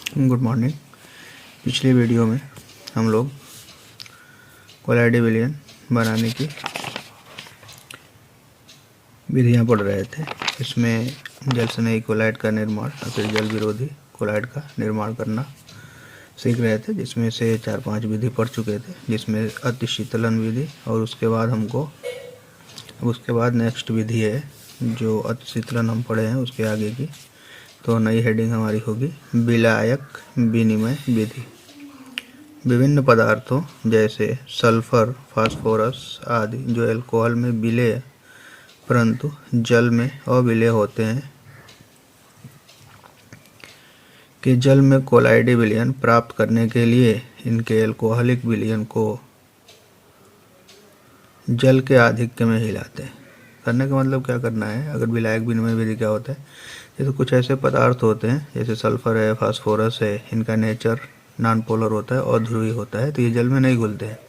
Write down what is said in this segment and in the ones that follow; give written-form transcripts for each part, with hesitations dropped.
Good morning. पिछले video में हम लोग कोलाइडी विलयन बनाने की विधियां पढ़ रहे थे। इसमें जल स्नेही कोलाइड का निर्माण और फिर जल विरोधी कोलाइड का निर्माण करना सीख रहे थे, जिसमें से 4-5 विधि पढ़ चुके थे, जिसमें अति शीतलन विधि और उसके बाद नेक्स्ट विधि है जो अति शीतलन हम पढ़े हैं उसके आगे की। तो नई हेडिंग हमारी होगी विलायक विनिमय विधि। विभिन्न पदार्थों जैसे सल्फर, फास्फोरस आदि जो अल्कोहल में विलेय परंतु जल में अविलेय होते हैं कि जल में कोलाइडी विलयन प्राप्त करने के लिए इनके अल्कोहलिक विलयन को जल के आधिक्य में हिलाते हैं। करने का मतलब क्या करना है? अगर विलायक विनिमय विधि क्या होता है, जैसे कुछ ऐसे पदार्थ होते हैं जैसे सल्फर है, फास्फोरस है, इनका नेचर नॉन पोलर होता है और ध्रुवीय होता है, तो ये जल में नहीं घुलते हैं।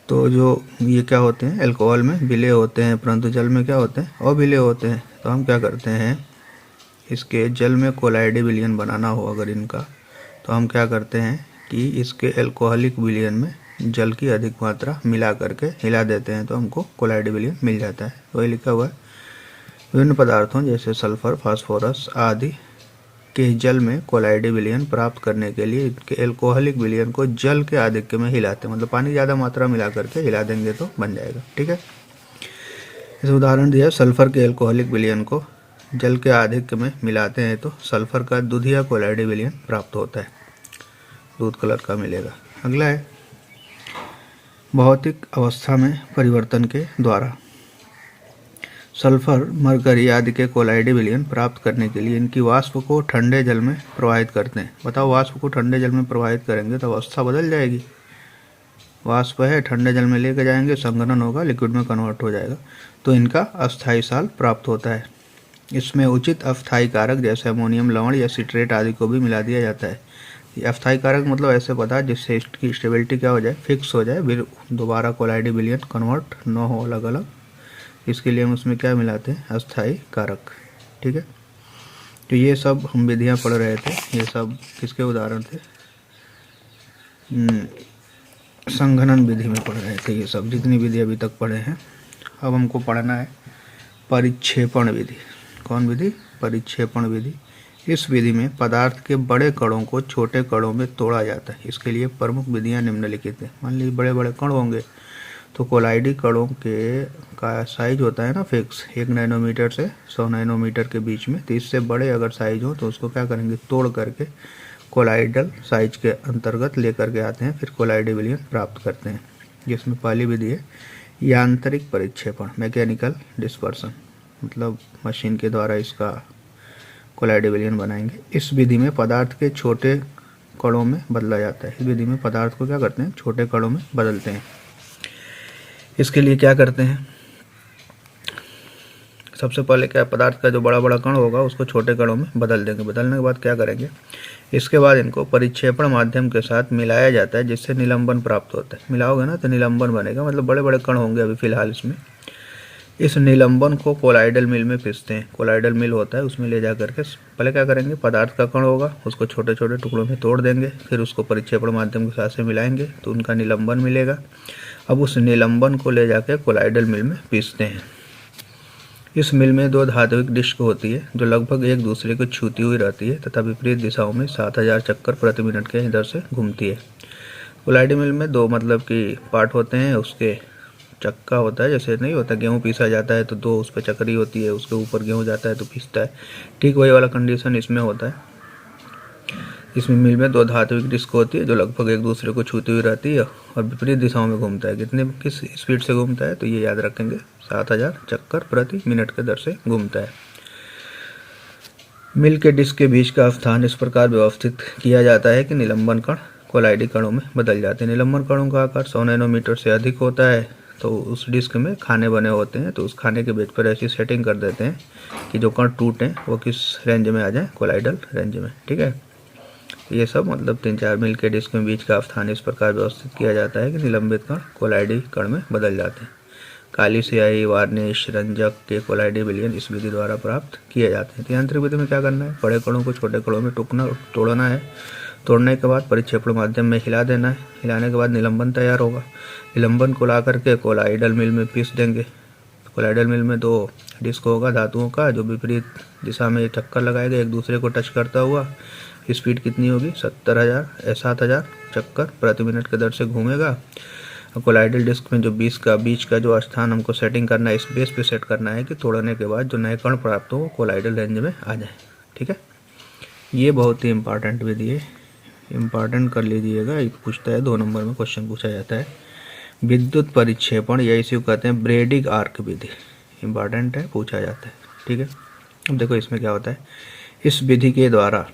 तो जो ये क्या होते हैं, अल्कोहल में विलेय होते हैं परंतु जल में क्या होते हैं, अविलेय होते हैं। तो हम क्या करते हैं, इसके जल में कोलाइडी विलयन बनाना हो अगर इनका, तो हम क्या करते हैं कि इसके अल्कोहलिक विलयन में जल की अधिक मात्रा मिला करके हिला देते हैं, तो हमको कोलाइडी विलयन मिल जाता है। वही लिखा हुआ है विभिन्न पदार्थों जैसे सल्फर, फास्फोरस आदि के जल में कोलाइडी विलयन प्राप्त करने के लिए इनके अल्कोहलिक विलयन को जल के आधिक्य में हिलाते हैं, मतलब पानी ज़्यादा मात्रा मिला करके हिला देंगे तो बन जाएगा। ठीक है, इस उदाहरण दिया, सल्फर के अल्कोहलिक विलयन को जल के आधिक्य में मिलाते हैं तो सल्फर का दुधिया कोलाइडी विलयन प्राप्त होता है, दूध कलर का मिलेगा। अगला है भौतिक अवस्था में परिवर्तन के द्वारा सल्फर, मरकरी आदि के कोलाइडी विलयन प्राप्त करने के लिए इनकी वाष्प को ठंडे जल में प्रवाहित करते हैं। बताओ, वाष्प को ठंडे जल में प्रवाहित करेंगे तो अवस्था बदल जाएगी। वाष्प है, ठंडे जल में लेकर जाएंगे, संघनन होगा, लिक्विड में कन्वर्ट हो जाएगा, तो इनका अस्थायी साल प्राप्त होता है। इसमें उचित अस्थायी कारक जैसे अमोनियम लवण या सिट्रेट आदि को भी मिला दिया जाता है। ये अस्थायी कारक मतलब ऐसे पदार्थ जिससे इसकी स्टेबिलिटी क्या हो जाए, फिक्स हो जाए, फिर दोबारा कोलाइडी विलयन कन्वर्ट न हो अलग अलग। इसके लिए हम उसमें क्या मिलाते हैं, अस्थायी कारक। ठीक है, तो ये सब हम विधियाँ पढ़ रहे थे, ये सब किसके उदाहरण थे, संघनन विधि में पढ़ रहे थे। ये सब जितनी विधि अभी तक पढ़े हैं। अब हमको पढ़ना है परिक्षेपण विधि। कौन विधि? परिक्षेपण विधि। इस विधि में पदार्थ के बड़े कणों को छोटे कणों में तोड़ा जाता है। इसके लिए प्रमुख विधियाँ निम्नलिखित हैं। मान लीजिए बड़े बड़े कण होंगे तो कोलाइडी कणों के का साइज होता है ना फिक्स, 1 नैनोमीटर से 100 नैनोमीटर के बीच में। तो इससे बड़े अगर साइज हो तो उसको क्या करेंगे, तोड़ करके कोलाइडल साइज के अंतर्गत लेकर के आते हैं, फिर कोलाइडी विलयन प्राप्त करते हैं। जिसमें पहली विधि है यांत्रिक परिक्षेपण, मैकेनिकल डिस्पर्सन, मतलब मशीन के द्वारा इसका कोलाइडी विलयन बनाएंगे। इस विधि में पदार्थ के छोटे कणों में बदला जाता है। इस विधि में पदार्थ को क्या करते हैं, छोटे कणों में बदलते हैं। इसके लिए क्या करते हैं, सबसे पहले क्या, पदार्थ का जो बड़ा बड़ा कण होगा उसको छोटे कणों में बदल देंगे। बदलने के बाद क्या करेंगे, इसके बाद इनको परिक्षेपण माध्यम के साथ मिलाया जाता है, जिससे निलंबन प्राप्त होता है। मिलाओगे ना तो निलंबन बनेगा, मतलब बड़े बड़े कण होंगे अभी फिलहाल इसमें। इस निलंबन को कोलाइडल मिल में पीसते हैं। कोलाइडल मिल होता है, उसमें ले जा करके पहले क्या करेंगे, पदार्थ का कण होगा उसको छोटे छोटे टुकड़ों में तोड़ देंगे, फिर उसको परिक्षेपण माध्यम के साथ से मिलाएंगे तो उनका निलंबन मिलेगा। अब उस निलंबन को ले जाकर कोलाइडल मिल में पीसते हैं। इस मिल में 2 धात्विक डिस्क होती है जो लगभग एक दूसरे को छूती हुई रहती है तथा विपरीत दिशाओं में 7000 चक्कर प्रति मिनट के दर से घूमती है। कोलाइडी मिल में 2 मतलब कि पार्ट होते हैं, उसके चक्का होता है, जैसे नहीं होता गेहूँ पीसा जाता है तो 2 उस पर चक्री होती है, उसके ऊपर गेहूँ जाता है तो पीसता है, ठीक वही वाला कंडीशन इसमें होता है। इसमें मिल में 2 धात्विक डिस्क होती है जो लगभग एक दूसरे को छूती हुई रहती है और विपरीत दिशाओं में घूमता है। किस स्पीड से घूमता है तो ये याद रखेंगे, 7000 चक्कर प्रति मिनट के दर से घूमता है। मिल के डिस्क के बीच का स्थान इस प्रकार व्यवस्थित किया जाता है कि निलंबन कण कोलाइडी कणों में बदल जाते हैं। निलंबन कणों का आकार 100 नैनोमीटर से अधिक होता है, तो उस डिस्क में खाने बने होते हैं, तो उस खाने के बेच पर ऐसी सेटिंग कर देते हैं कि जो कण टूटें वो किस रेंज में आ जाए, कोलाइडल रेंज में। ठीक है, ये सब मतलब 3-4 मिल के डिस्क के बीच का स्थान इस प्रकार व्यवस्थित किया जाता है कि निलंबित कण कोलाइडी कण में बदल जाते हैं। काली स्याही, वार्निश, रंजक के कोलाइडी विलयन इस विधि द्वारा प्राप्त किए जाते हैं। तो यांत्रिक विधि में क्या करना है, बड़े कणों को छोटे कणों में तोड़ना है। तोड़ने के बाद परिक्षेपण माध्यम में हिला देना है। हिलाने के बाद निलंबन तैयार होगा। निलंबन को ला करके कोलाइडल मिल में पीस देंगे। कोलाइडल मिल में 2 डिस्क होगा धातुओं का, जो विपरीत दिशा में चक्कर लगाएगा एक दूसरे को टच करता हुआ। स्पीड कितनी होगी, 7,000 चक्कर प्रति मिनट के दर से घूमेगा। कोलाइडल डिस्क में जो बीच का जो स्थान हमको सेटिंग करना है, इस बेस पे सेट करना है कि तोड़ने के बाद जो नए कण प्राप्त हो वो कोलाइडल रेंज में आ जाए। ठीक है, ये बहुत ही इंपॉर्टेंट विधि है, इंपॉर्टेंट कर लीजिएगा। एक पूछता है 2 नंबर में क्वेश्चन पूछा जाता है, विद्युत परिक्षेपण या इसी को कहते हैं ब्रेडिग आर्क विधि। इंपॉर्टेंट है, पूछा जाता है। ठीक है, अब देखो इसमें क्या होता है, इस विधि के द्वारा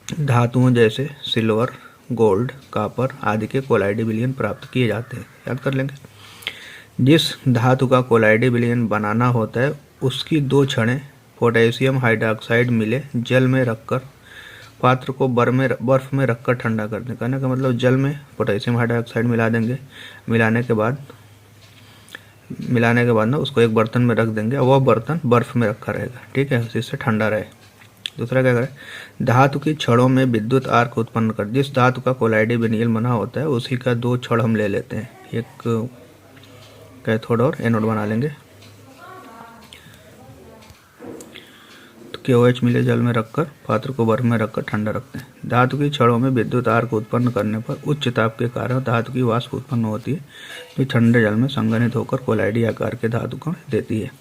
धातुओं जैसे सिल्वर, गोल्ड, कॉपर आदि के कोलाइडी विलयन प्राप्त किए जाते हैं। याद कर लेंगे, जिस धातु का कोलाइडी विलयन बनाना होता है उसकी 2 छड़ें पोटेशियम हाइड्रोक्साइड मिले जल में रखकर पात्र को बर्फ में रखकर ठंडा कर दें। कहने का मतलब जल में पोटेशियम हाइड्रोक्साइड मिला देंगे। मिलाने के बाद ना उसको एक बर्तन में रख देंगे और वह बर्तन बर्फ में रखा रहेगा। ठीक है, जिससे ठंडा रहे। दूसरा क्या करें, धातु की छड़ों में विद्युत आर्क उत्पन्न कर, जिस धातु का कोलाइडी विलयन बना होता है उसी का 2 छड़ हम ले लेते हैं, एक कैथोड और एनोड बना लेंगे। तो KOH मिले जल में रखकर पात्र को बर्फ में रखकर ठंडा रखते हैं। धातु की छड़ों में विद्युत आर्क उत्पन्न करने पर उच्च ताप के कारण धातु की वाष्प उत्पन्न होती है, जो ठंडे जल में संघनित होकर कोलाइडी आकार के धातु कण देती है।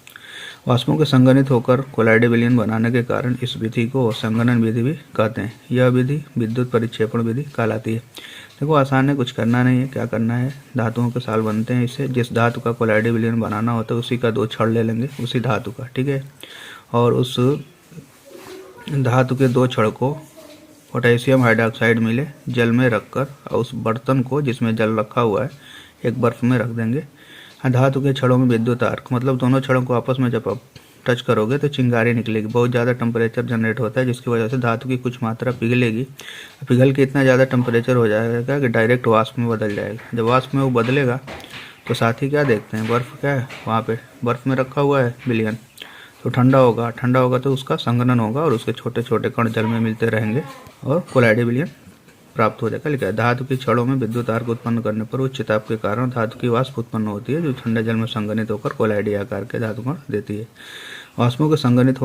वाष्पों के संघनित होकर कोलाइडी विलयन बनाने के कारण इस विधि को संघनन विधि भी कहते हैं। यह विधि विद्युत परिक्षेपण विधि कहलाती है। देखो आसान है, कुछ करना नहीं है। क्या करना है, धातुओं के साल बनते हैं इससे। जिस धातु का कोलाइडी विलयन बनाना होता है उसी का 2 छड़ ले लेंगे, उसी धातु का। ठीक है, और उस धातु के 2 छड़ को पोटेशियम हाइड्रोक्साइड मिले जल में रखकर और उस बर्तन को जिसमें जल रखा हुआ है एक बर्फ में रख देंगे। धातु के छड़ों में विद्युत आर्क, मतलब दोनों छड़ों को आपस में जब आप टच करोगे तो चिंगारी निकलेगी। बहुत ज़्यादा टेम्परेचर जनरेट होता है, जिसकी वजह से धातु की कुछ मात्रा पिघलेगी। पिघल के इतना ज़्यादा टेम्परेचर हो जाएगा कि डायरेक्ट वाष्प में बदल जाएगा। जब वाष्प में वो बदलेगा तो साथ ही क्या देखते हैं, बर्फ़ क्या है, वहाँ पे बर्फ़ में रखा हुआ है विलयन, तो ठंडा होगा तो उसका संघनन होगा और उसके छोटे छोटे कण जल में मिलते रहेंगे और कोलाइडी विलयन प्राप्त हो जाएगा। लिखा है, धातु की छड़ों में विद्युत आर्क उत्पन्न करने पर उच्च ताप के कारण धातु की वाष्प उत्पन्न होती है, जो ठंडे जल में संघनित होकर कोलाइडी आकार के धातु कण देती है। वाष्पों के संघनित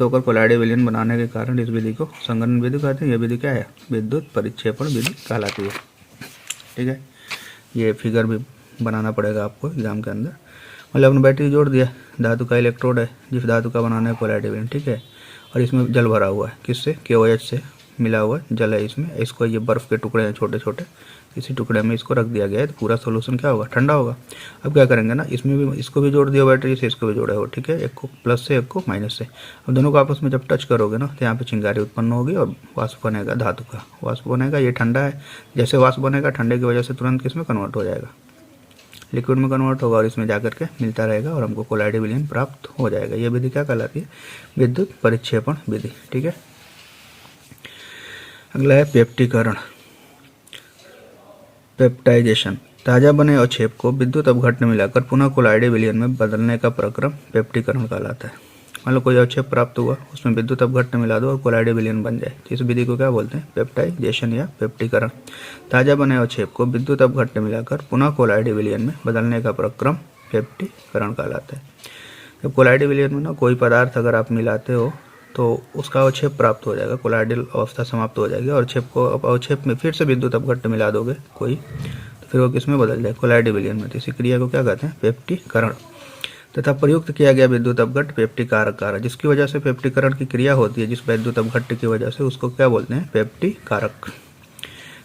होकर कोलाइडी विलयन बनाने के कारण इस विधि को संघनन विधि कहते हैं। यह विधि क्या है, विद्युत परिक्षेपण विधि कहलाती है। ठीक है, ये फिगर भी बनाना पड़ेगा आपको एग्जाम के अंदर। मतलब अपने बैटरी जोड़ दिया, धातु का इलेक्ट्रोड है, जिस धातु का बनाना है कोलाइडी विलयन। ठीक है, और इसमें जल भरा हुआ है, किससे, KOH से मिला हुआ जल है इसमें। इसको ये बर्फ़ के टुकड़े हैं छोटे छोटे, इसी टुकड़े में इसको रख दिया गया है, तो पूरा सोल्यूशन क्या होगा, ठंडा होगा। अब क्या करेंगे ना, इसमें भी इसको भी जोड़ दिया बैटरी से, इसको भी जोड़ा हो। ठीक है, एक को प्लस से एक को माइनस से। अब दोनों को आपस में जब टच करोगे ना तो यहाँ पे चिंगारी उत्पन्न होगी और वाष्प बनेगा, धातु का वाष्प बनेगा। ये ठंडा है, जैसे वाष्प बनेगा ठंडे की वजह से तुरंत किसमें कन्वर्ट हो जाएगा, लिक्विड में कन्वर्ट होगा और इसमें जाकर के मिलता रहेगा और हमको कोलाइडी विलयन प्राप्त हो जाएगा। ये विधि क्या कहलाती है, विद्युत परिक्षेपण विधि। ठीक है, अगला है पेप्टीकरण, पेप्टाइजेशन। ताज़ा बने अवक्षेप को विद्युत अपघट्ट में मिलाकर पुनः कोलाइडी विलयन में बदलने का प्रक्रम पेप्टीकरण कहलाता है। मान लो कोई अवक्षेप प्राप्त हुआ, उसमें विद्युत अपघट्ट मिला दो और कोलाइडी विलयन बन जाए, इस विधि को क्या बोलते हैं, पेप्टाइजेशन या पेप्टीकरण। ताज़ा बने अवक्षेप को विद्युत अपघट्ट में मिलाकर पुनः कोलाइडी विलयन में बदलने का प्रक्रम पेप्टीकरण कहलाता है। जब कोलाइडी विलयन में ना कोई पदार्थ अगर आप मिलाते हो तो उसका अवक्षेप प्राप्त हो जाएगा, कोलाइडल अवस्था समाप्त हो जाएगी। और अवक्षेप में फिर से विद्युत अपघट्ट मिला दोगे कोई, तो फिर वो किस में बदल जाए, कोलाइडी विलयन में। तो इसी क्रिया को क्या कहते हैं, पेप्टीकरण। तथा प्रयुक्त किया गया विद्युत अपघट्ट पेप्टीकारक कारक, जिसकी वजह से पेप्टीकरण की क्रिया होती है, जिस विद्युत अपघट्ट की वजह से, उसको क्या बोलते हैं, पेप्टीकारक।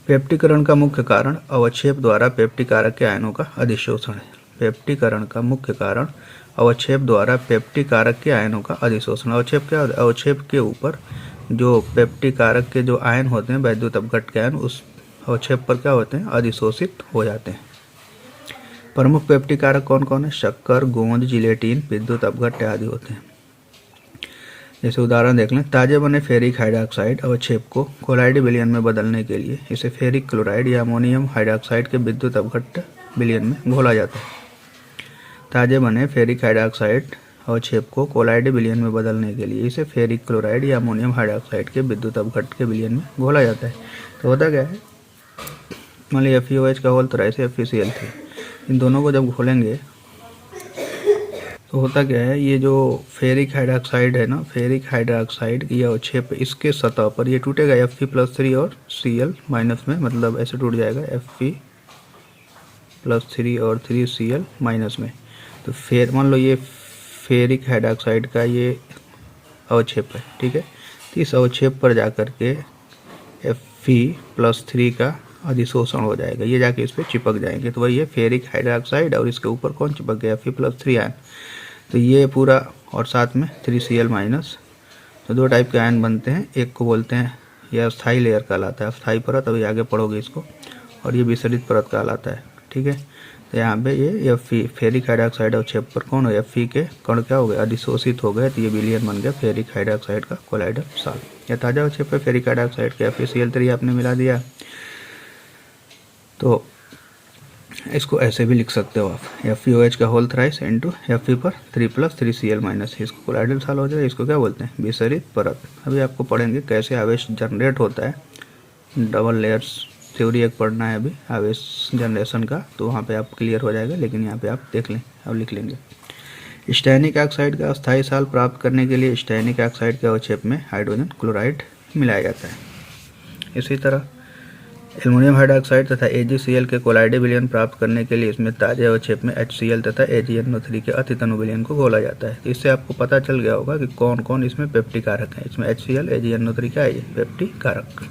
पेप्टीकरण का मुख्य कारण अवक्षेप द्वारा पेप्टीकारक के आयनों का अधिशोषण है। पेप्टीकरण का मुख्य कारण अवक्षेप द्वारा पेप्टीकारक के आयनों का अधिशोषण। अवक्षेप क्या होता है, अवक्षेप के ऊपर जो पेप्टीकारक के जो आयन होते हैं, वैद्युत अपघट्ट के आयन, उस अवक्षेप पर क्या होते हैं, अधिशोषित हो जाते हैं। प्रमुख पेप्टीकारक कौन कौन है, शक्कर, गोंद, जिलेटिन, विद्युत अपघट्ट आदि होते हैं। जैसे उदाहरण देख लें, ताजे बने फेरिक हाइड्रोक्साइड अवक्षेप को कोलाइडी विलयन में बदलने के लिए इसे फेरिक क्लोराइड या अमोनियम हाइड्रोक्साइड के विद्युत अपघट्ट विलयन में घोला जाता है। ताजे बने फेरिक हाइड्रोक्साइड अवक्षेप को कोलाइड विलयन में बदलने के लिए इसे फेरिक क्लोराइड या अमोनियम हाइड्रोक्साइड के विद्युत अपघट्ट के विलयन में घोला जाता है। तो होता क्या है, मान लीजिए FeOH का होल थ्राइस FeCl3, इन दोनों को जब घोलेंगे तो होता क्या है, ये जो फेरिक हाइड्रोक्साइड है ना, फेरिक हाइड्रोक्साइड की अवक्षेप इसके सतह पर ये टूटेगा Fe+3 और Cl माइनस में, मतलब ऐसे टूट जाएगा Fe+3 और 3Cl माइनस में। तो फिर मान लो ये फेरिक हाइड्रोक्साइड का ये अवक्षेप है, ठीक है। तो इस अवक्षेप पर जाकर के Fe+3 का अधिशोषण हो जाएगा, ये जाके इस पर चिपक जाएंगे। तो वही है फेरिक हाइड्रोक्साइड और इसके ऊपर कौन चिपक गया, Fe+3 आयन। तो ये पूरा और साथ में 3Cl माइनस। तो दो टाइप के आयन बनते हैं, एक को बोलते हैं, यह अस्थाई लेयर कहलाता है, अस्थाई परत, अभी आगे पढ़ोगे इसको, और ये विसरित परत कहलाता है, ठीक है। तो यहाँ पे ये फेरिक हाइड्रोक्साइड अवक्षेप पर कौन हो, Fe के कण क्या हो गए, अधिशोषित हो गए। तो ये विलयन बन गया फेरिक हाइड्रोक्साइड का कोलाइडल साल्ट। या ताजा अवक्षेप है फेरिक हाइड्रोक्साइड के FeCl3 आपने मिला दिया, तो इसको ऐसे भी लिख सकते हो आप, FeOH का होल थ्राइस इंटू Fe पर 3+3Cl माइनस, इसको कोलाइडल साल हो जाएगा। इसको क्या बोलते हैं, विसरित परत। अभी आपको पढ़ेंगे कैसे आवेश जनरेट होता है, डबल लेयर्स थ्योरी एक पढ़ना है अभी आवेश जनरेशन का, तो वहाँ पे आप क्लियर हो जाएगा, लेकिन यहाँ पे आप देख लें, अब लिख लेंगे। स्टैनिक ऑक्साइड का अस्थायी साल प्राप्त करने के लिए स्टैनिक ऑक्साइड के अवक्षेप में हाइड्रोजन क्लोराइड मिलाया जाता है। इसी तरह एल्युमिनियम हाइड्रोक्साइड तथा AgCl के कोलाइड विलयन प्राप्त करने के लिए इसमें ताजे अवक्षेप में HCl तथा AgNO3 के अतितनु विलयन को घोला जाता है। इससे आपको पता चल गया होगा कि कौन कौन इसमें पेप्टिक कारक है। इसमें HCl AgNO3 क्या है, पेप्टिक कारक।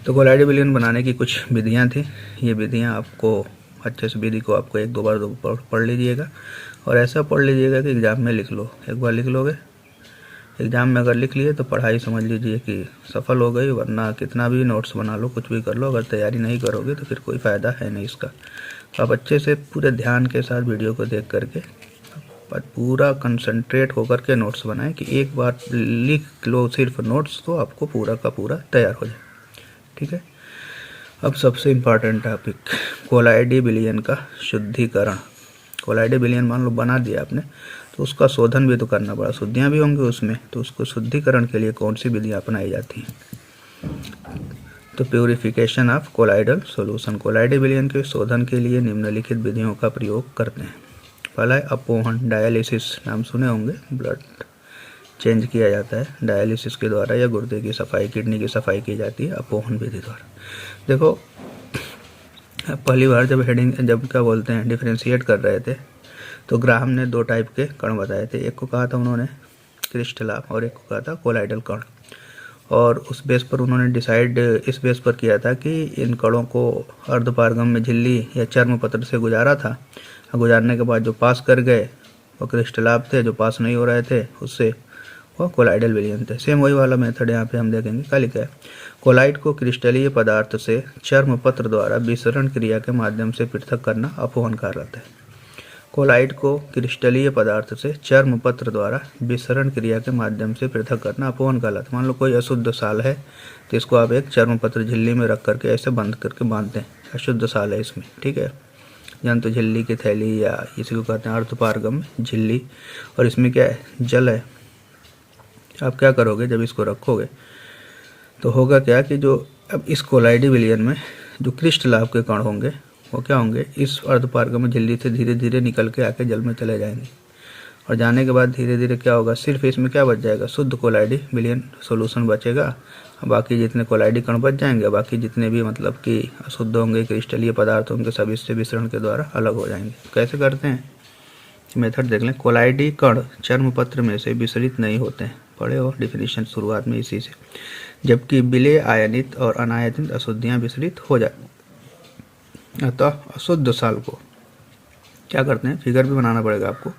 तो कोलाइड विलयन बनाने की कुछ विधियाँ थी, ये विधियाँ आपको अच्छे से, विधि को आपको एक दो बार पढ़ लीजिएगा, और ऐसा पढ़ लीजिएगा कि एग्ज़ाम में लिख लो। एक बार लिख लोगे, एग्ज़ाम में अगर लिख लिए तो पढ़ाई समझ लीजिए कि सफल हो गई, वरना कितना भी नोट्स बना लो, कुछ भी कर लो, अगर तैयारी नहीं करोगे तो फिर कोई फ़ायदा है नहीं इसका। तो आप अच्छे से पूरे ध्यान के साथ वीडियो को देख करके पूरा कंसंट्रेट होकर के नोट्स बनाएं, कि एक बार लिख लो सिर्फ नोट्स तो आपको पूरा का पूरा तैयार हो जाए, ठीक है। अब सबसे इम्पॉर्टेंट टॉपिक, कोलाइडी विलयन का शुद्धिकरण। कोलाइडी विलयन मान लो बना दिया आपने, तो उसका शोधन भी तो करना पड़ा, शुद्धियाँ भी होंगी उसमें, तो उसको शुद्धिकरण के लिए कौन सी विधियाँ अपनाई जाती हैं। तो प्यूरिफिकेशन ऑफ कोलाइडल सॉल्यूशन, कोलाइडी विलयन के शोधन के लिए निम्नलिखित विधियों का प्रयोग करते हैं। पहला है अपोहन, डायलिसिस, नाम सुने होंगे, ब्लड चेंज किया जाता है डायलिसिस के द्वारा, या गुर्दे की सफाई, किडनी की सफाई की जाती है अपोहन विधि द्वारा। देखो पहली बार जब क्या बोलते हैं डिफरेंशिएट कर रहे थे, तो ग्राहम ने दो टाइप के कण बताए थे। एक को कहा था उन्होंने क्रिस्टला और एक को कहा था कोलाइडल कण, और उस बेस पर उन्होंने डिसाइड इस बेस पर किया था कि इन कणों को अर्धपारगम में झिल्ली या चर्म पत्र से गुजारा था, गुजारने के बाद जो पास कर गए वो क्रिस्टलाभ थे, जो पास नहीं हो रहे थे उससे वो कोलाइडल विलयन थे। सेम वही वाला मेथड यहाँ पे हम देखेंगे। क्या लिखा है, कोलाइड को क्रिस्टलीय पदार्थ से चर्म पत्र द्वारा विसरण क्रिया के माध्यम से पृथक करना अपोहन कहलाता है। कोलाइड को क्रिस्टलीय पदार्थ से चर्म पत्र द्वारा विसरण क्रिया के माध्यम से पृथक करना अपोहन कहलाता है। मान लो कोई अशुद्ध साल है, तो इसको आप एक चर्म पत्र झिल्ली में रख करके ऐसे बंद करके बांधते हैं, अशुद्ध साल है इसमें, ठीक है, जंतु झिल्ली की थैली, या इसी को कहते हैं अर्धपारगम झिल्ली, और इसमें क्या है, जल है। आप क्या करोगे, जब इसको रखोगे तो होगा क्या कि जो अब इस कोलाइडी विलयन में जो क्रिस्टलाभ के कण होंगे वो क्या होंगे, इस अर्धपारगम झिल्ली से धीरे धीरे निकल के आके जल में चले जाएंगे, और जाने के बाद धीरे धीरे क्या होगा, सिर्फ इसमें क्या बच जाएगा, शुद्ध कोलाइडी विलयन सॉल्यूशन बचेगा। बाकी जितने कोलाइडी कण बच जाएंगे, बाकी जितने भी मतलब कि अशुद्ध होंगे, क्रिस्टलीय पदार्थ होंगे, सब इससे विसरण के द्वारा अलग हो जाएंगे। कैसे करते हैं, मेथड देख लें। कोलाइडी कण चर्म पत्र में से विसरित नहीं होते हैं, पढ़े हो डिफिनीशन शुरुआत में इसी से, जबकि विलेय आयनित और अनायनित अशुद्धियाँ विसरित हो जाती। अतः अशुद्ध साल को क्या करते हैं, फिगर भी बनाना पड़ेगा आपको।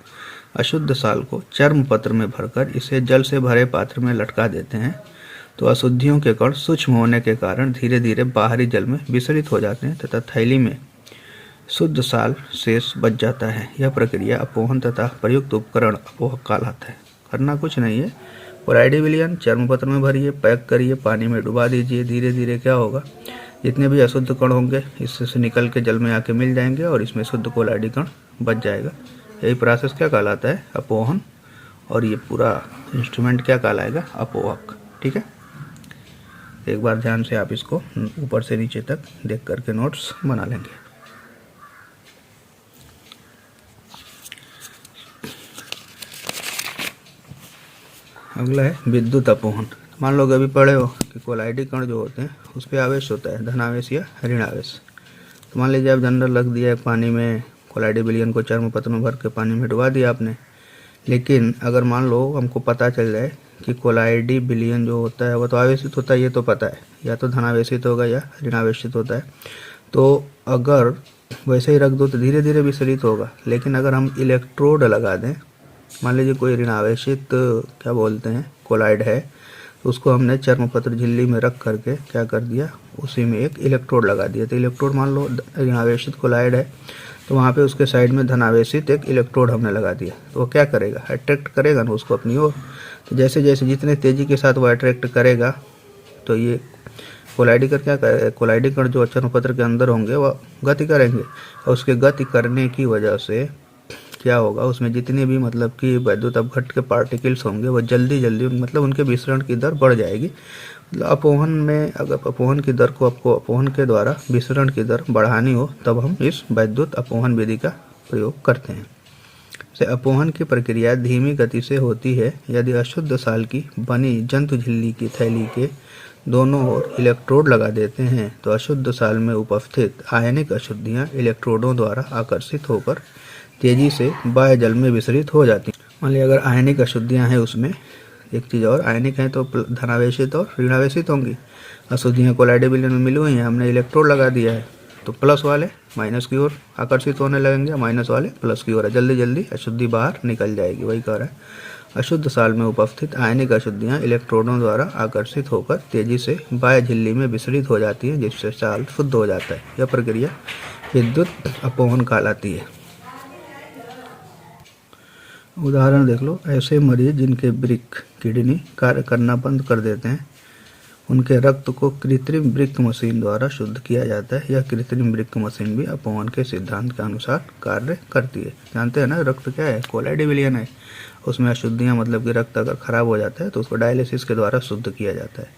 अशुद्ध साल को चर्म पत्र में भरकर इसे जल से भरे पात्र में लटका देते हैं, तो अशुद्धियों के कण सूक्ष्म होने के कारण धीरे धीरे बाहरी जल में विसरित हो जाते हैं तथा थैली में शुद्ध साल शेष बच जाता है। यह प्रक्रिया अपोहन तथा प्रयुक्त उपकरण अपोहक कहलाता है। करना कुछ नहीं है, कोलाइडी विलयन चर्म पत्र में भरिए, पैक करिए, पानी में डुबा दीजिए, धीरे धीरे क्या होगा, जितने भी अशुद्ध कण होंगे इससे से निकल के जल में आके मिल जाएंगे और इसमें शुद्ध कोलाइडी कण बच जाएगा। यही प्रोसेस क्या कहलाता है? अपोहन। और ये पूरा इंस्ट्रूमेंट क्या कहलाएगा? अपोहक। ठीक है, एक बार ध्यान से आप इसको ऊपर से नीचे तक देख करके नोट्स बना लेंगे। अगला है विद्युत अपोहन। मान लो अभी पढ़े हो कि कोलाइडी कण जो होते हैं उस पर आवेश होता है, धनावेश या ऋण आवेश। तो मान लीजिए आप जनरल रख दिया है पानी में, कोलाइडी विलयन को चर्म पत्र में भर के पानी में डुबा दिया आपने। लेकिन अगर मान लो हमको पता चल जाए कि कोलाइडी विलयन जो होता है वो तो आवेशित होता है, ये तो पता है, या तो धनावेशित होगा या ऋणावेशित होता है। तो अगर वैसे ही रख दो तो धीरे धीरे विचलित होगा। लेकिन अगर हम इलेक्ट्रोड लगा दें, मान लीजिए कोई ऋणावेशित क्या बोलते हैं कोलाइड है, तो उसको हमने चर्मपत्र झिल्ली में रख करके क्या कर दिया, उसी में एक इलेक्ट्रोड लगा दिया। तो इलेक्ट्रोड मान लो ऋणावेशित कोलाइड है तो वहाँ पे उसके साइड में धनावेशित एक इलेक्ट्रोड हमने लगा दिया। तो वो क्या करेगा? अट्रैक्ट करेगा ना उसको अपनी ओर। तो जैसे जैसे जितने तेज़ी के साथ वो अट्रैक्ट करेगा तो ये कोलाइडी कण क्या करेगा? कोलाइडी कण जो चर्मपत्र के अंदर होंगे वह गति करेंगे और उसके गति करने की वजह से क्या होगा, उसमें जितने भी मतलब कि वैद्युत अपघट्ट के पार्टिकल्स होंगे वो जल्दी जल्दी मतलब उनके विसरण की दर बढ़ जाएगी। मतलब अपोहन में अगर अपोहन की दर को आपको अपोहन के द्वारा विसरण की दर बढ़ानी हो तब हम इस वैद्युत अपोहन विधि का प्रयोग करते हैं। से अपोहन की प्रक्रिया धीमी गति से होती है। यदि अशुद्ध साल की बनी जंतु झिल्ली की थैली के दोनों ओर इलेक्ट्रोड लगा देते हैं तो अशुद्ध साल में उपस्थित आयनिक अशुद्धियाँ इलेक्ट्रोडों द्वारा आकर्षित होकर तेजी से बाह्य जल में विसरित हो जाती हैं। मान लीजिए अगर आयनिक अशुद्धियाँ हैं उसमें, एक चीज़ और, आयनिक हैं तो धनावेशित और ऋणावेशित होंगी। अशुद्धियाँ कोलाइडी विलयन में मिली हुई हैं, हमने इलेक्ट्रोड लगा दिया है तो प्लस वाले माइनस की ओर आकर्षित होने लगेंगे, माइनस वाले प्लस की ओर, जल्दी जल्दी अशुद्धि बाहर निकल जाएगी। वही कह रहा है, अशुद्ध साल में उपस्थित आयनिक अशुद्धियाँ इलेक्ट्रोडों द्वारा आकर्षित होकर तेजी से बाह्य झिल्ली में विसरित हो जाती हैं जिससे साल शुद्ध हो जाता है। यह प्रक्रिया विद्युत अपोहन कहलाती है। उदाहरण देख लो, ऐसे मरीज जिनके वृक्क किडनी कार्य करना बंद कर देते हैं उनके रक्त को कृत्रिम वृक्क मशीन द्वारा शुद्ध किया जाता है। यह कृत्रिम वृक्क मशीन भी अपोहन के सिद्धांत के अनुसार कार्य करती है। जानते हैं ना, रक्त क्या है? कोलाइडी विलयन है। उसमें अशुद्धियाँ मतलब कि रक्त अगर खराब हो जाता है तो उसको डायलिसिस के द्वारा शुद्ध किया जाता है।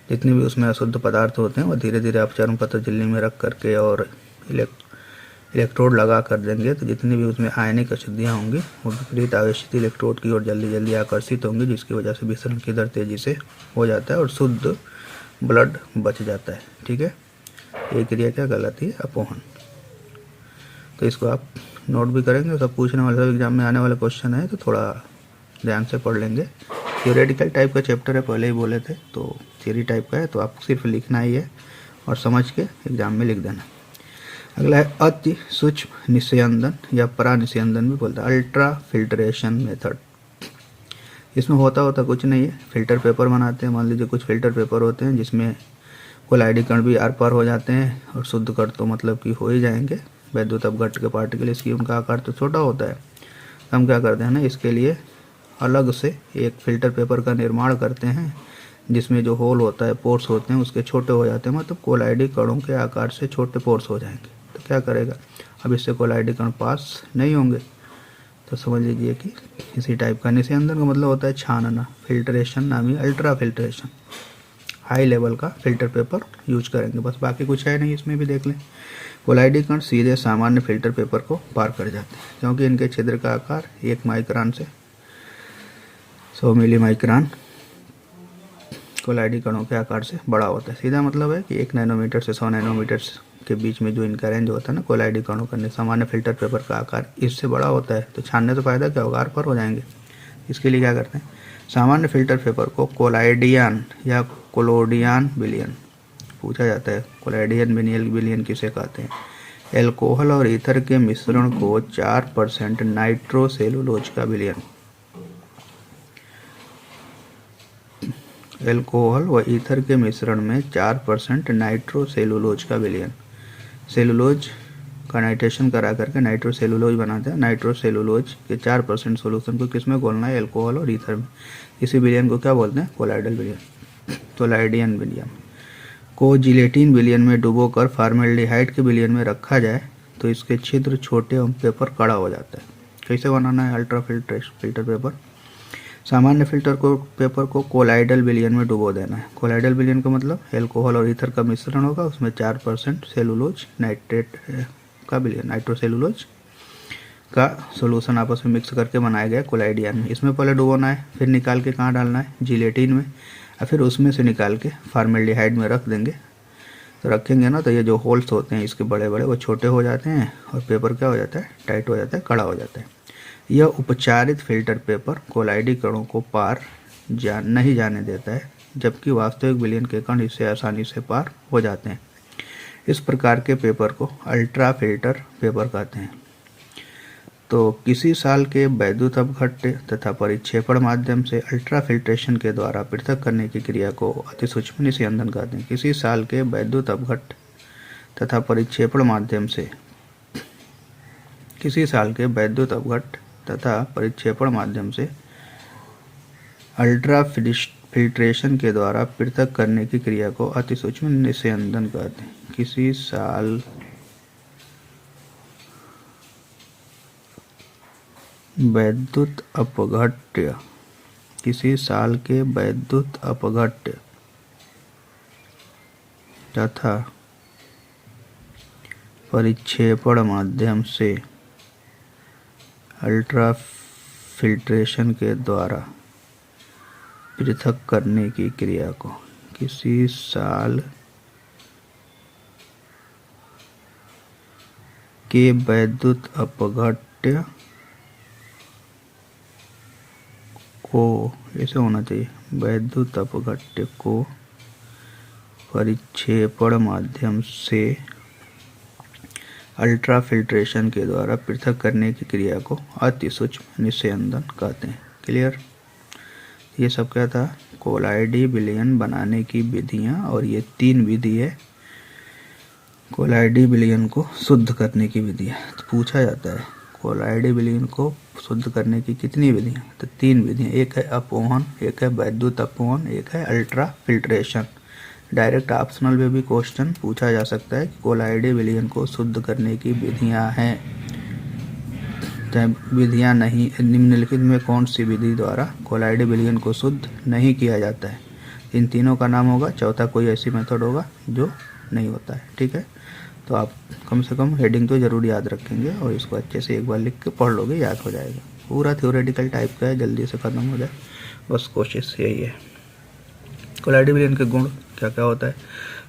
जितने भी उसमें अशुद्ध पदार्थ होते हैं वो धीरे धीरे आप चर्मपत्र झिल्ली में रख करके और इलेक्ट्रोड लगा कर देंगे तो जितनी भी उसमें आयनिक अशुद्धियाँ होंगी वो विपरीत आवेशित इलेक्ट्रोड की ओर जल्दी जल्दी आकर्षित होंगी, जिसकी वजह से विसरण की दर तेजी से हो जाता है और शुद्ध ब्लड बच जाता है। ठीक है, ये क्रिया क्या कहलाती है? अपोहन। तो इसको आप नोट भी करेंगे, सब पूछने वाले, सब एग्जाम में आने वाले क्वेश्चन है तो थोड़ा ध्यान से पढ़ लेंगे। थियोरेटिकल टाइप का चैप्टर है, पहले ही बोले थे, तो थियरी टाइप का है तो आपको सिर्फ लिखना ही है और समझ के एग्जाम में लिख देना। अगला है अति सूक्ष्म निस्यंदन या परानिस्यंदन भी बोलता है, अल्ट्रा फिल्ट्रेशन मेथड। इसमें होता कुछ नहीं है, फिल्टर पेपर बनाते हैं। मान लीजिए कुछ फिल्टर पेपर होते हैं जिसमें कोलाइडी कण भी आर पार हो जाते हैं और शुद्ध कण तो मतलब कि हो ही जाएंगे। वैद्युत अपघट्ट के पार्टिकल, इसकी उनका आकार तो छोटा होता है। हम क्या करते हैं ना, इसके लिए अलग से एक फिल्टर पेपर का निर्माण करते हैं जिसमें जो होल होता है, पोर्स होते हैं, उसके छोटे हो जाते हैं, मतलब कोलाइडी कणों के आकार से छोटे पोर्स हो जाएंगे। तो क्या करेगा, अब इससे कोलाइडी कण पास नहीं होंगे। तो समझ लीजिए कि इसी टाइप का निस्यंदन का मतलब होता है छानना। फिल्ट्रेशन नामी अल्ट्रा फिल्ट्रेशन, हाई लेवल का फिल्टर पेपर यूज करेंगे, बस बाकी कुछ है नहीं। इसमें भी देख लें, कोलाइडी कण सीधे सामान्य फिल्टर पेपर को पार कर जाते हैं क्योंकि इनके छिद्र का आकार 1 माइक्रोन से 100 मिली माइक्रोन कोलाइडी कणों के आकार से बड़ा होता है। सीधा मतलब है कि 1 नैनोमीटर से 100 नैनोमीटर के बीच में जो इनका रेंज होता है ना कोलाइडी कणों का, सामान्य फिल्टर पेपर का आकार इससे बड़ा होता है। तो छानने से फायदा क्या होगा, आर पार हो जाएंगे। इसके लिए क्या करते हैं, सामान्य फिल्टर पेपर को कोलाइडियन या कोलोडियन विलयन पूछा जाता है। कोलाइडियन विलयन किसे कहते हैं? एल्कोहल और ईथर के मिश्रण को 4% नाइट्रोसेलुलोज का विलयन। एल्कोहल व ईथर के मिश्रण में 4% नाइट्रोसेलुलोज का विलयन। सेलुलोज का नाइट्रेशन करा करके नाइट्रोसेलुलोज बनाते हैं। नाइट्रोसेलुलोज के 4% सोल्यूशन को किसमें घोलना है? एल्कोहल और ईथर में। इसी विलयन को क्या बोलते हैं? कोलाइडल विलयन, कोलाइडियन विलयन। को जिलेटिन विलयन में डुबोकर फॉर्मेल्डिहाइड के विलयन में रखा जाए तो इसके छिद्र छोटे एवं पेपर कड़ा हो जाता है। कैसे बनाना है अल्ट्रा फिल्टर पेपर? सामान्य फिल्टर को पेपर को कोलाइडल विलयन में डुबो देना है। कोलाइडल विलयन का मतलब एल्कोहल और ईथर का मिश्रण होगा, उसमें 4% सेलुलोज नाइट्रेट का विलयन, नाइट्रोसेलुलोज का सोल्यूशन आपस में मिक्स करके बनाया गया कोलाइडियन में। इसमें पहले डुबोना है, फिर निकाल के कहाँ डालना है? जिलेटिन में, और फिर उसमें से निकाल के फॉर्मेल्डिहाइड में रख देंगे। तो रखेंगे ना तो ये जो होल्स होते हैं इसके बड़े बड़े वो छोटे हो जाते हैं और पेपर क्या हो जाता है? टाइट हो जाता है, कड़ा हो जाता है। यह उपचारित फिल्टर पेपर कोलाइडी कणों को पार नहीं जाने देता है, जबकि वास्तविक विलयन के कण इससे आसानी से पार हो जाते हैं। इस प्रकार के पेपर को अल्ट्रा फिल्टर पेपर कहते हैं। तो किसी साल के वैद्युत अपघट्य तथा परिक्षेपण माध्यम से अल्ट्रा फिल्ट्रेशन के द्वारा पृथक करने की क्रिया को अतिसूक्ष्म निस्यंदन कहते हैं। किसी साल के वैद्युत अपघट्य तथा परिक्षेपण माध्यम से, किसी साल के वैद्युत अपघट्य तथा परिक्षेपण माध्यम से अल्ट्रा फिल्ट्रेशन के द्वारा पृथक करने की क्रिया को अतिसूक्ष्म निस्यंदन कहते हैं। किसी साल वैद्युत अपघट्य, किसी साल के वैद्युत अपघट्य तथा परिक्षेपण माध्यम से अल्ट्रा फिल्ट्रेशन के द्वारा पृथक करने की क्रिया को, किसी साल के वैद्युत अपघट्य को, ऐसे होना चाहिए, वैद्युत अपघट्य को परिक्षेपण माध्यम से अल्ट्रा फिल्ट्रेशन के द्वारा पृथक करने की क्रिया को अतिसूक्ष्म निस्यंदन कहते हैं। क्लियर? ये सब क्या था? कोलाइडी विलयन बनाने की विधियां, और ये 3 विधि है कोलाइडी विलयन को शुद्ध करने की विधियां। तो पूछा जाता है कोलाइडी विलयन को शुद्ध करने की कितनी विधियां? तो 3 विधियां। एक है अपवहन, एक है वैद्युत अपवहन, एक है अल्ट्रा फिल्ट्रेशन। डायरेक्ट ऑप्शनल में भी क्वेश्चन पूछा जा सकता है कि कोलाइडी विलयन को शुद्ध करने की विधियां हैं, चाहे विधियां नहीं, निम्नलिखित में कौन सी विधि द्वारा कोलाइडी विलयन को शुद्ध नहीं किया जाता है? इन तीनों का नाम होगा, चौथा कोई ऐसी मेथड होगा जो नहीं होता है। ठीक है, तो आप कम से कम हेडिंग तो ज़रूर याद रखेंगे और इसको अच्छे से एक बार लिख के पढ़ लोगे, याद हो जाएगा। पूरा थ्योरेटिकल टाइप का है, जल्दी से ख़त्म हो जाए, बस कोशिश यही है। कोलाइडी विलयन के गुण क्या क्या होता है?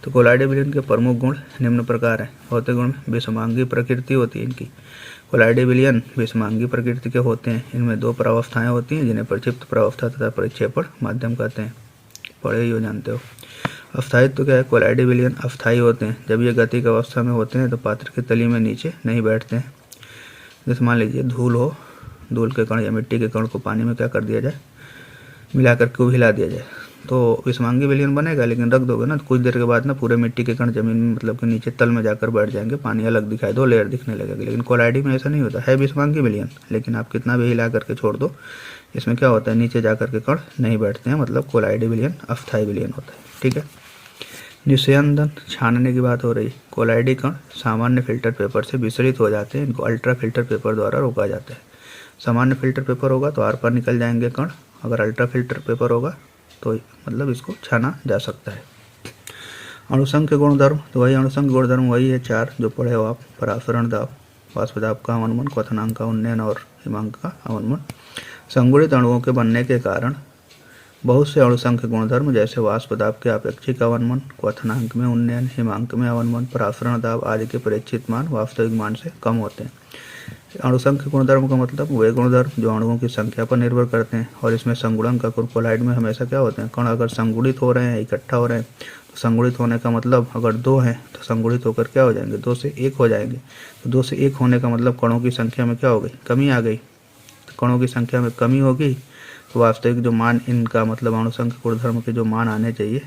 तो कोलाइडी विलयन के प्रमुख गुण निम्न प्रकार हैं। भौतिक गुण में विषमांगी प्रकृति होती है इनकी। कोलाइडी विलयन विषमांगी प्रकृति के होते हैं। इनमें 2 प्रावस्थाएं होती हैं जिन्हें प्रक्षिप्त प्रावस्था तथा परिक्षेपण माध्यम कहते हैं। पढ़े ही हो, जानते हो। अस्थायित्व तो क्या है? कोलाइडी विलयन अस्थायी होते हैं। जब ये गतिक अवस्था में होते हैं तो पात्र की तली में नीचे नहीं बैठते हैं। जैसे मान लीजिए धूल हो, धूल के कण या मिट्टी के कण को पानी में क्या कर दिया जाए? मिला करके हिला दिया जाए तो विषमांगी विलयन बनेगा, लेकिन रख दोगे ना तो कुछ देर के बाद ना पूरे मिट्टी के कण जमीन में मतलब कि नीचे तल में जाकर बैठ जाएंगे, पानी अलग दिखाई दो, लेयर दिखने लगेगी। लेकिन कोलाइडी में ऐसा नहीं होता है, विषमांगी विलयन, लेकिन आप कितना भी हिला करके छोड़ दो, इसमें क्या होता है? नीचे जाकर के कण नहीं बैठते हैं, मतलब कोलाइडी विलयन अस्थायी विलयन होता है। ठीक है। निस्यंदन, छानने की बात हो रही। कोलाइडी कण सामान्य फिल्टर पेपर से विचलित हो जाते हैं, इनको अल्ट्रा फिल्टर पेपर द्वारा रोका जाता है। सामान्य फिल्टर पेपर होगा तो आर पार निकल जाएंगे कण, अगर अल्ट्रा फिल्टर पेपर होगा तो मतलब इसको छाना जा सकता है। अणुसंख्य गुणधर्म, तो वही अणुसंख्य गुणधर्म वही है 4 जो पढ़े हो आप। परासरण दाब, वाष्प दाब का अवनमन, क्वथनांक का उन्नयन और हिमांक का अवनमन। संगुणित अणुओं के बनने के कारण बहुत से अणुसंख्य गुणधर्म जैसे वाष्प दाब के अपेक्षिक अवनमन, क्वथनांक में उन्नयन, हिमांक में अवनमन, परासरण दाब आदि के प्रेक्षित मान वास्तविक मान से कम होते हैं। अणुसंख्य गुणधर्म का मतलब वे गुणधर्म जो अणुओं की संख्या पर निर्भर करते हैं, और इसमें संगुणन का कोलाइड में हमेशा क्या होते हैं? कण अगर संगुणित हो रहे हैं, इकट्ठा हो रहे हैं, तो संगुणित होने का मतलब अगर 2 हैं तो संगुणित होकर क्या हो जाएंगे? 2 से 1 हो जाएंगे। तो 2 से 1 होने का मतलब कणों की संख्या में क्या हो गई? कमी आ गई। तो कणों की संख्या में कमी होगी तो वास्तविक जो मान इनका मतलब अणुसंख्य गुणधर्म के जो मान आने चाहिए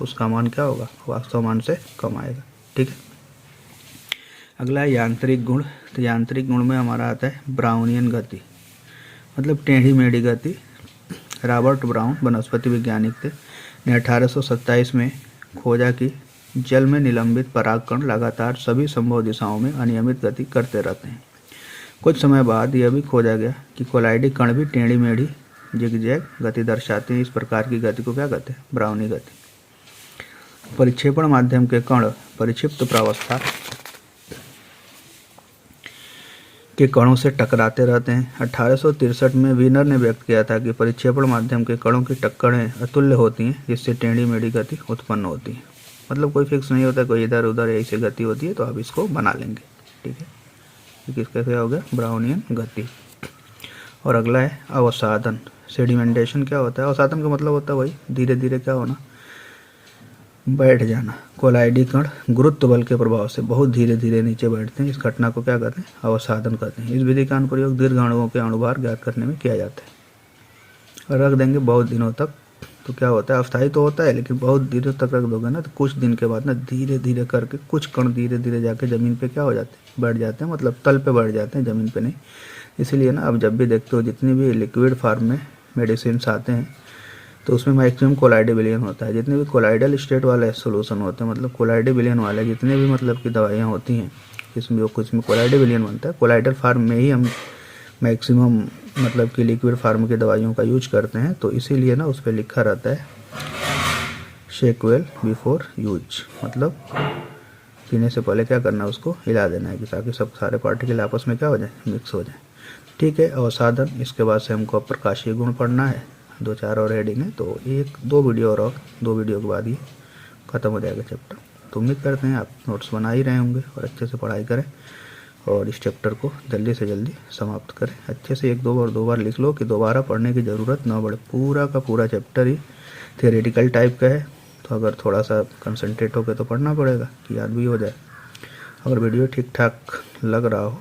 उसका मान क्या होगा? वास्तव मान से कम आएगा। ठीक है। अगला है यांत्रिक गुण। तो यांत्रिक गुण में हमारा आता है ब्राउनियन गति, मतलब टेढ़ी मेढ़ी गति। रॉबर्ट ब्राउन वनस्पति वैज्ञानिक थे ने 1827 में खोजा कि जल में निलंबित परागकण लगातार सभी संभव दिशाओं में अनियमित गति करते रहते हैं। कुछ समय बाद यह भी खोजा गया कि कोलाइडी कण भी टेढ़ी मेढ़ी जिगजैग गति दर्शाते हैं। इस प्रकार की गति को क्या कहते हैं? ब्राउनी गति। परिक्षेपण माध्यम के कण परिक्षिप्त प्रावस्था के कणों से टकराते रहते हैं। 1863 में वीनर ने व्यक्त किया था कि परिक्षेपण माध्यम के कणों की टक्करें अतुल्य होती हैं, जिससे टेढ़ी मेढ़ी गति उत्पन्न होती है। मतलब कोई फिक्स नहीं होता, कोई इधर उधर ऐसी गति होती है, तो आप इसको बना लेंगे। ठीक है, किसका क्या हो गया? ब्राउनियन गति। और अगला है अवसादन। सेडिमेंटेशन क्या होता है? अवसादन का मतलब होता है वही धीरे धीरे क्या होना, बैठ जाना। कोलाइडी कण गुरुत्व बल के प्रभाव से बहुत धीरे धीरे नीचे बैठते हैं। इस घटना को क्या कहते हैं? अवसादन कहते हैं। इस विधि का अनुप्रयोग दीर्घ अणुओं के अणुभार ज्ञात करने में किया जाता है। और रख देंगे बहुत दिनों तक, तो क्या होता है? अस्थायी तो होता है, लेकिन बहुत दिनों तक रख दोगे ना, तो कुछ दिन के बाद ना धीरे धीरे करके कुछ कण धीरे धीरे जाके जमीन पे क्या हो जाते हैं? बैठ जाते हैं। मतलब तल पे बैठ जाते हैं, जमीन पे नहीं। इसीलिए ना आप जब भी देखते हो जितनी भी लिक्विड फॉर्म में मेडिसिन आते हैं, तो उसमें मैक्सिमम कोलाइडी विलयन होता है। जितने भी कोलाइडल स्टेट वाले सोल्यूशन होते हैं, मतलब कोलाइडी विलयन वाले जितने भी मतलब की दवाइयाँ होती हैं, इसमें कुछ में कोलाइडी विलयन बनता है। कोलाइडल फार्म में ही हम मैक्सिमम मतलब कि लिक्विड फार्म की दवाइयों का यूज करते हैं। तो इसीलिए ना उस पर लिखा रहता है शेक वेल बिफोर यूज, मतलब पीने से पहले क्या करना है? उसको हिला देना है, कि ताकि सब सारे पार्टिकल आपस में क्या हो जाए? मिक्स हो जाए। ठीक है, अवसादन। इसके बाद से हमको प्रकाशीय गुण पढ़ना है, 2-4 और हेडिंग है, तो दो वीडियो के बाद ये खत्म हो जाएगा चैप्टर। तो उम्मीद करते हैं आप नोट्स बना ही रहे होंगे और अच्छे से पढ़ाई करें और इस चैप्टर को जल्दी से जल्दी समाप्त करें। अच्छे से 1-2 बार लिख लो कि दोबारा पढ़ने की ज़रूरत ना पड़े। पूरा का पूरा चैप्टर ही थियोरेटिकल टाइप का है, तो अगर थोड़ा सा कंसंट्रेट होकर तो पढ़ना पड़ेगा कि याद भी हो जाए। अगर वीडियो ठीक ठाक लग रहा हो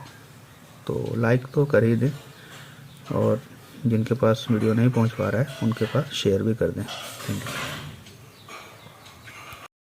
तो लाइक तो कर ही दें, और जिनके पास वीडियो नहीं पहुंच पा रहा है उनके पास शेयर भी कर दें। Thank you.